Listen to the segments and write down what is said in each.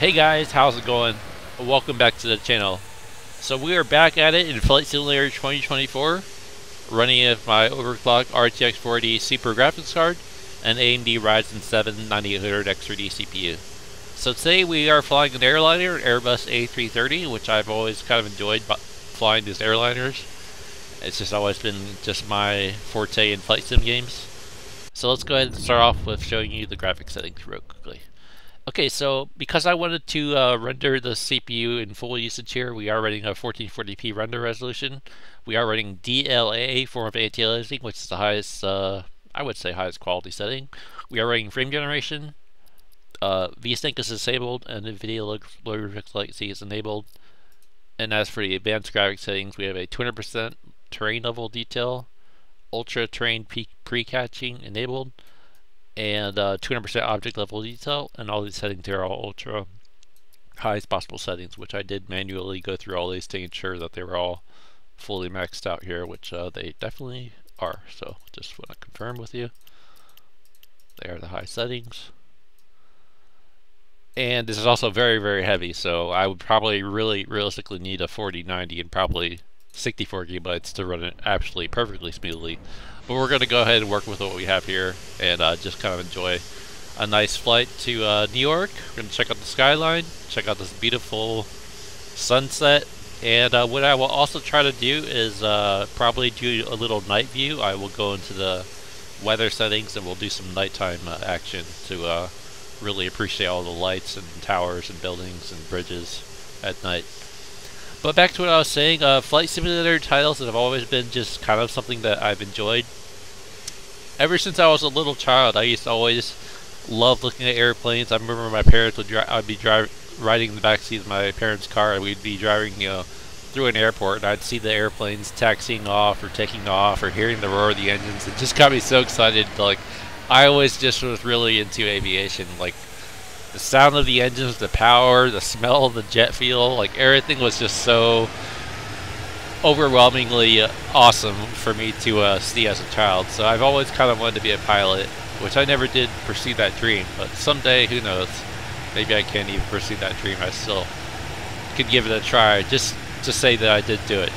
Hey guys, how's it going? Welcome back to the channel. So we are back at it in Flight Simulator 2024, running with my overclocked RTX 40 Super graphics card and AMD Ryzen 7 9800X3D CPU. So today we are flying an airliner, an Airbus A330, which I've always kind of enjoyed flying these airliners. It's just always been just my forte in flight sim games. So let's go ahead and start off with showing you the graphics settings real quickly. Okay, so because I wanted to render the CPU in full usage here, we are running a 1440p render resolution. We are running DLA form of anti-aliasing, which is the highest, I would say highest quality setting. We are running frame generation. VSync is disabled, and NVIDIA low latency is enabled. And as for the advanced graphics settings, we have a 200% terrain level detail, ultra terrain pre-catching enabled, and 200% object level detail, and all these settings here are all ultra highest possible settings, which I did manually go through all these to ensure that they were all fully maxed out here, which they definitely are. So just want to confirm with you, they are the high settings. And this is also very, very heavy, so I would probably realistically need a 4090 and probably 64 gigabytes to run it absolutely perfectly smoothly. But we're going to go ahead and work with what we have here and just kind of enjoy a nice flight to New York. We're going to check out the skyline, check out this beautiful sunset, and what I will also try to do is probably do a little night view. I will go into the weather settings and we'll do some nighttime action to really appreciate all the lights and towers and buildings and bridges at night. But back to what I was saying, flight simulator titles have always been just kind of something that I've enjoyed. Ever since I was a little child, I used to always love looking at airplanes. I remember my parents would I'd be riding in the backseat of my parents' car, and we'd be driving, through an airport, and I'd see the airplanes taxiing off or taking off or hearing the roar of the engines. It just got me so excited. Like, I always just was really into aviation. Like, the sound of the engines, the power, the smell of the jet fuel, like everything was just so overwhelmingly awesome for me to see as a child. So I've always kind of wanted to be a pilot, which I never did pursue that dream. But someday, who knows? Maybe I can't even pursue that dream. I still could give it a try, just to say that I did do it,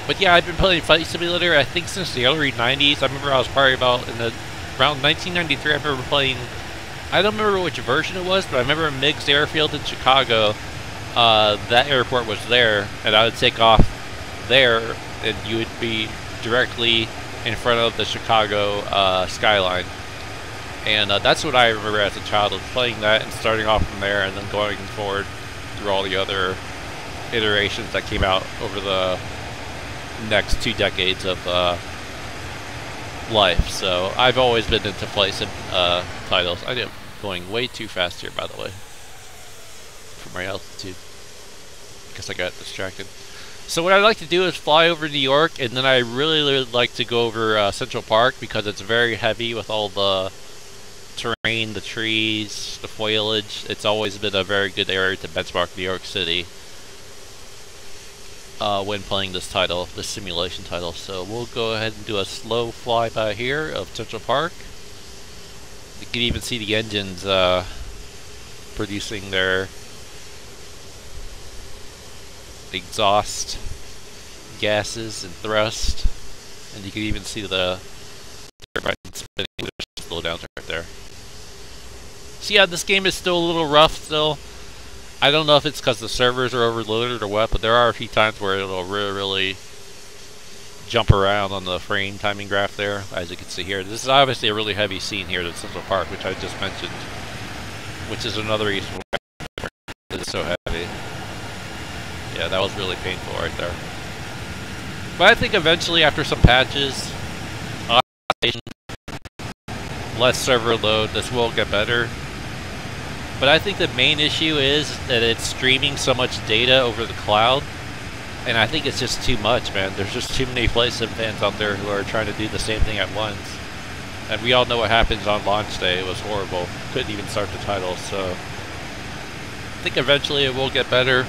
But yeah, I've been playing Flight Simulator, I think, since the early 90s. I remember I was probably about around 1993, I remember playing, I don't remember which version it was, but I remember Meigs Airfield in Chicago. That airport was there, and I would take off there, and you would be directly in front of the Chicago skyline. And that's what I remember as a child, was playing that and starting off from there, and then going forward through all the other iterations that came out over the next 2 decades of life. So I've always been into flight sim titles. I am going way too fast here, by the way, for my altitude. Guess I got distracted. So what I like to do is fly over New York, and then I really like to go over Central Park, because it's very heavy with all the terrain, the trees, the foliage. It's always been a very good area to benchmark New York City when playing this title, this simulation title. So we'll go ahead and do a slow flyby here of Central Park. You can even see the engines producing their exhaust gases and thrust, and you can even see the turbine spinning. There's slow down right there. So yeah, this game is still a little rough still. I don't know if it's because the servers are overloaded or what, but there are a few times where it'll really jump around on the frame timing graph there, as you can see here. This is obviously a really heavy scene here at Central Park, which I just mentioned, which is another reason why it's so heavy. Yeah, that was really painful right there. But I think eventually, after some patches, less server load, this will get better. But I think the main issue is that it's streaming so much data over the cloud, and I think it's just too much, man. There's just too many flight sim fans out there who are trying to do the same thing at once. And we all know what happens on launch day. It was horrible. Couldn't even start the title, so I think eventually it will get better.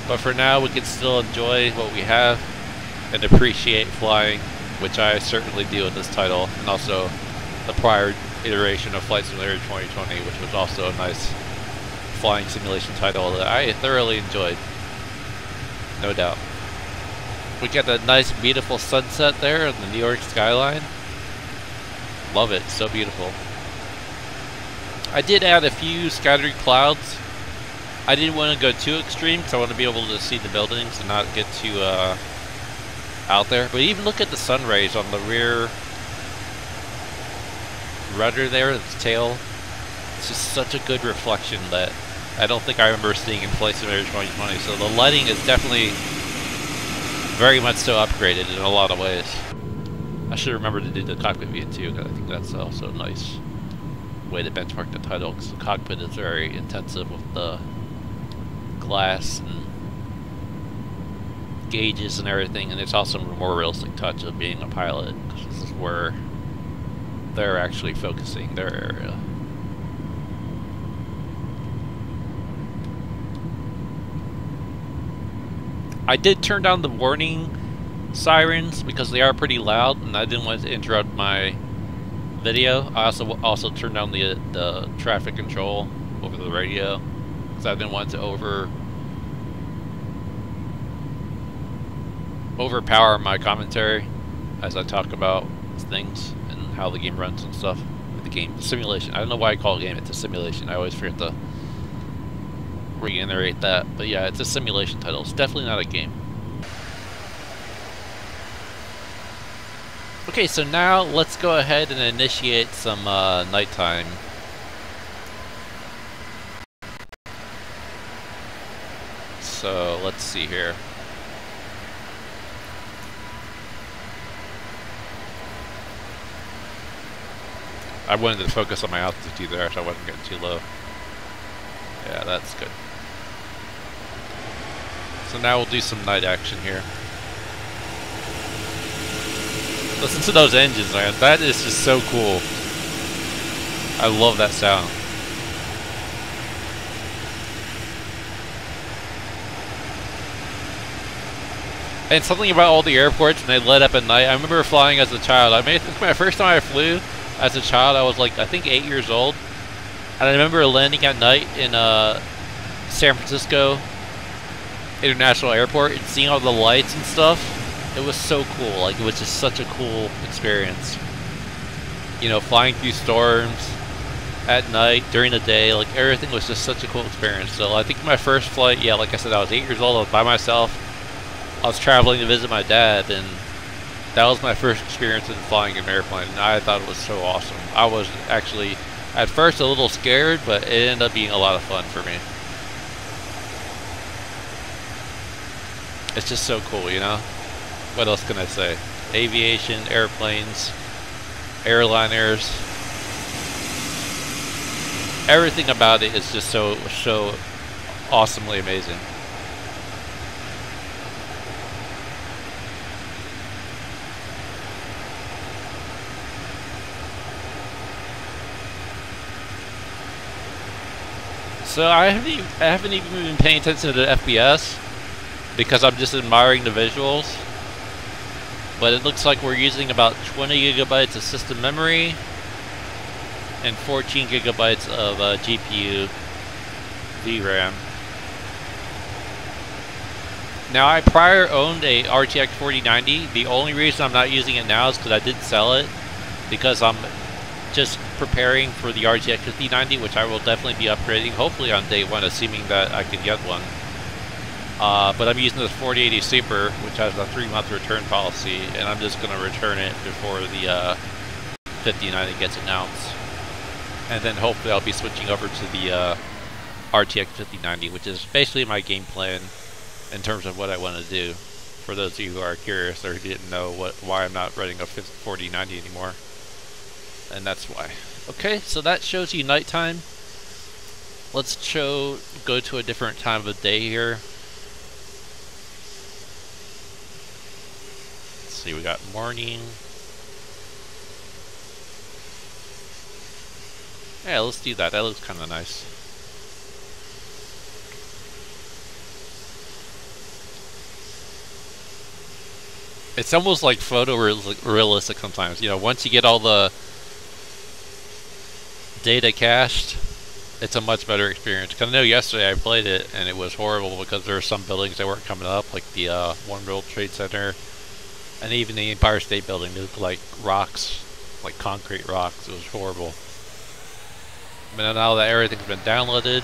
But for now, we can still enjoy what we have and appreciate flying, which I certainly do in this title, and also the prior iteration of Flight Simulator 2020, which was also a nice flying simulation title that I thoroughly enjoyed. No doubt. We got a nice, beautiful sunset there in the New York skyline. Love it, so beautiful. I did add a few scattered clouds. I didn't want to go too extreme because I want to be able to see the buildings and not get too out there. But even look at the sun rays on the rear rudder there, its tail. It's just such a good reflection that I don't think I remember seeing in Flight Simulator 2020. So the lighting is definitely very much so upgraded in a lot of ways. I should remember to do the cockpit view too, because I think that's also a nice way to benchmark the title, because the cockpit is very intensive with the glass and gauges and everything, and it's also a more realistic touch of being a pilot, because this is where they're actually focusing their area. I did turn down the warning sirens because they are pretty loud, and I didn't want to interrupt my video. I also turned down the traffic control over the radio because I didn't want to overpower my commentary as I talk about things and how the game runs and stuff. The simulation. I don't know why I call it a game. It's a simulation. I always forget to reiterate that, but yeah, it's a simulation title. It's definitely not a game. Okay, so now let's go ahead and initiate some nighttime. So let's see here. I wanted to focus on my altitude there so I wasn't getting too low. Yeah, that's good. So now we'll do some night action here. Listen to those engines, man. That is just so cool. I love that sound. And something about all the airports when they lit up at night. I remember flying as a child. I think my first time I flew as a child, I was like, I think 8 years old. And I remember landing at night in San Francisco International Airport and seeing all the lights and stuff. It was so cool. Like, it was just such a cool experience. You know, flying through storms at night, during the day, like, everything was just such a cool experience. So I think my first flight, yeah, like I said, I was 8 years old, I was by myself. I was traveling to visit my dad, and that was my first experience in flying an airplane, and I thought it was so awesome. I was actually, at first, a little scared, but it ended up being a lot of fun for me. It's just so cool, you know? What else can I say? Aviation, airplanes, airliners. Everything about it is just so awesomely amazing. So I haven't even been paying attention to the FPS because I'm just admiring the visuals. But it looks like we're using about 20 gigabytes of system memory and 14 gigabytes of GPU VRAM. Now, I prior owned a RTX 4090. The only reason I'm not using it now is because I did sell it, because I'm just preparing for the RTX 5090, which I will definitely be upgrading, hopefully on day one, assuming that I can get one. But I'm using the 4080 Super, which has a 3-month return policy, and I'm just going to return it before the 5090 gets announced. And then hopefully I'll be switching over to the RTX 5090, which is basically my game plan in terms of what I want to do. For those of you who are curious or who didn't know why I'm not running a 4090 anymore. And that's why. Okay, so that shows you nighttime. Let's go to a different time of day here. Let's see, we got morning. Yeah, let's do that. That looks kind of nice. It's almost like photorealistic sometimes. You know, once you get all the data cached, it's a much better experience. Because I know yesterday I played it and it was horrible because there were some buildings that weren't coming up, like the One World Trade Center, and even the Empire State Building. They looked like rocks, like concrete rocks. It was horrible. But now that everything's been downloaded,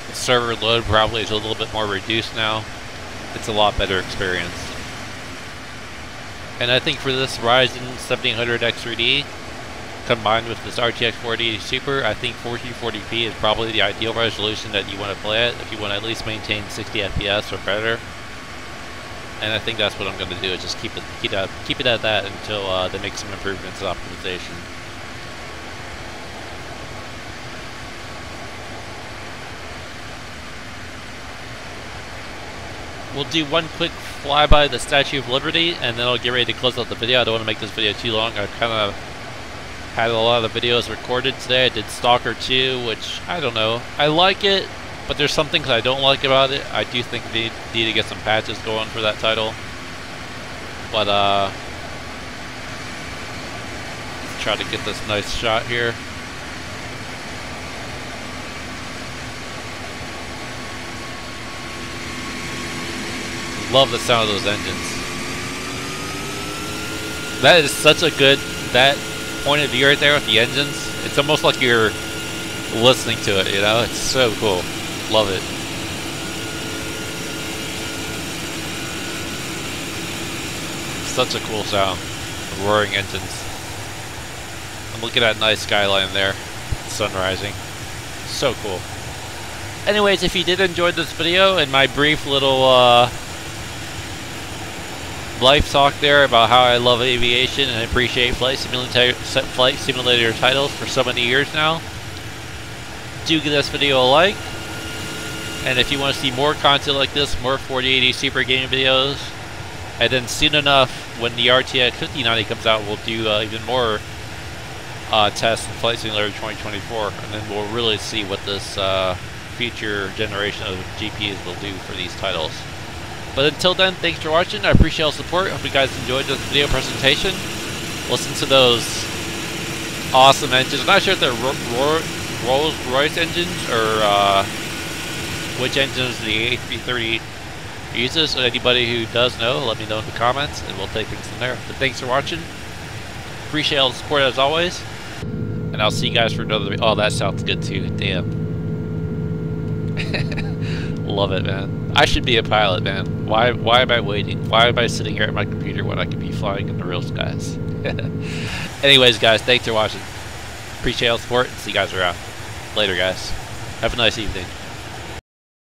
the server load probably is a little bit more reduced now. It's a lot better experience. And I think for this Ryzen 1700 X3D, combined with this RTX 4080 Super, I think 1440p is probably the ideal resolution that you want to play at if you want to at least maintain 60 FPS or better. And I think that's what I'm going to do, is just keep it at that until they make some improvements in optimization. We'll do one quick flyby of the Statue of Liberty, and then I'll get ready to close out the video. I don't want to make this video too long. I kind of had a lot of videos recorded today. I did Stalker 2, which, I don't know. I like it, but there's some things I don't like about it. I do think they need to get some patches going for that title. But, let's try to get this nice shot here. Love the sound of those engines. That is such a good, that point of view right there with the engines. It's almost like you're listening to it, you know? It's so cool. Love it. Such a cool sound. Roaring engines. I'm looking at a nice skyline there. Sun rising. So cool. Anyways, if you did enjoy this video and my brief little life talk there about how I love aviation and appreciate flight simulator titles for so many years now, do give this video a like. And if you want to see more content like this, more 4080 Super gaming videos, and then soon enough when the RTX 5090 comes out, we'll do even more tests in Flight Simulator 2024, and then we'll really see what this future generation of GPUs will do for these titles. But until then, thanks for watching. I appreciate all the support. Hope you guys enjoyed this video presentation. Listen to those awesome engines. I'm not sure if they're Rolls-Royce engines or which engines the A330 uses. So anybody who does know, let me know in the comments, and we'll take things from there. But thanks for watching. Appreciate all the support as always. And I'll see you guys for another video. Oh, that sounds good too. Damn. Love it, man. I should be a pilot, man. Why am I waiting? Why am I sitting here at my computer when I could be flying in the real skies? Anyways, guys, thanks for watching. Appreciate all the support, and see you guys around. Later, guys. Have a nice evening.